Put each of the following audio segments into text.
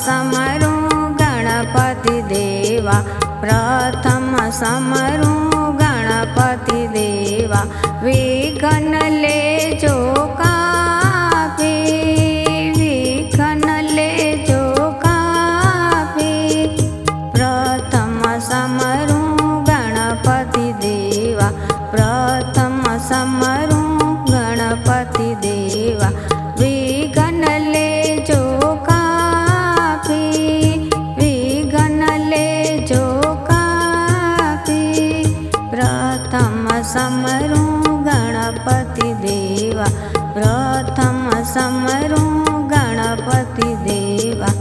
समरूं गणपति देवा प्रथम समरूं गणपति देवा विघ्न लेजो कापी विघ्न लेजो कापी प्रथम समरूं गणपति देवा प्रथम समरूं गणपति देवा विघ्न लेजो कापी विघ्न लेजो कापी प्रथम समरूं गणपति देवा प्रथम समरूं गणपति देवा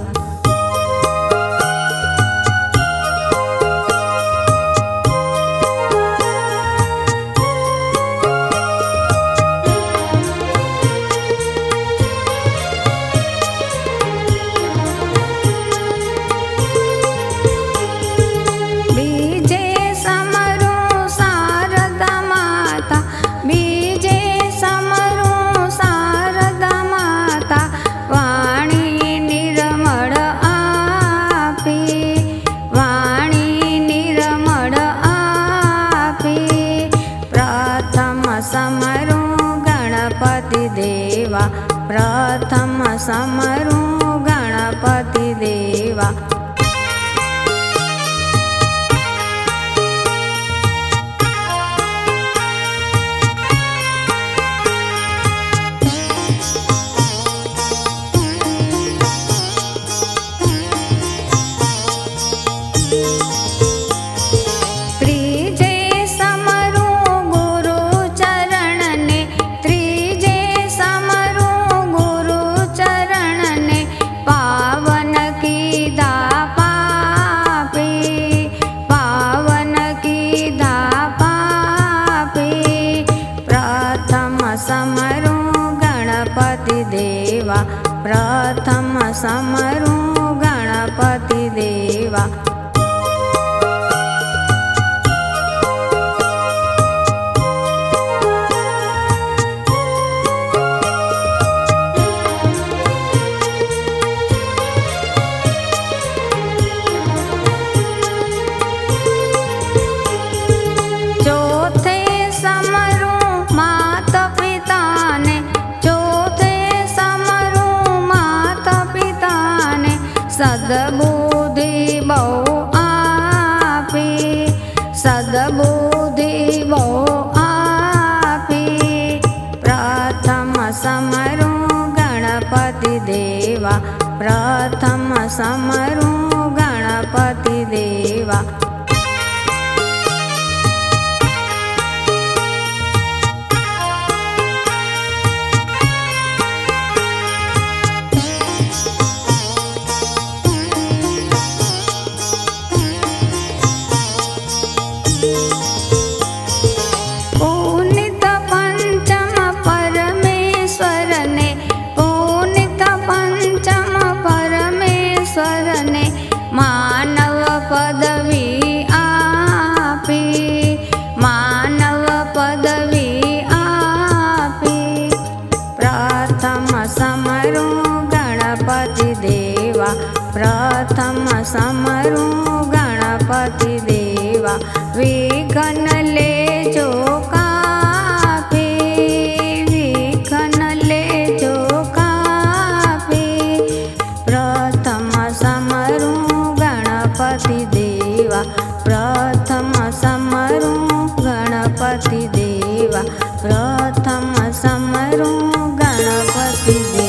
समरूं गणपति देवा प्रथम समरूं गणपति देवा समरूं गणपति देवा प्रथम समरूं गणपति देवा सद्बुद्धि बहु आपी सद्बुद्धि बहु आपी प्रथम समरूं गणपति देवा प्रथम समरूं गणपति देवा मानव पदवी आपी मानव पदवी आपी प्रथम समरूं गणपति देवा प्रथम समरूं गणपति देवा विघ्न लेजो कापी विघ्न लेजो कापी प्रथम समरूं गणपति देवा प्रथम समरूं गणपति देवा प्रथम समरूं गणपति देवा।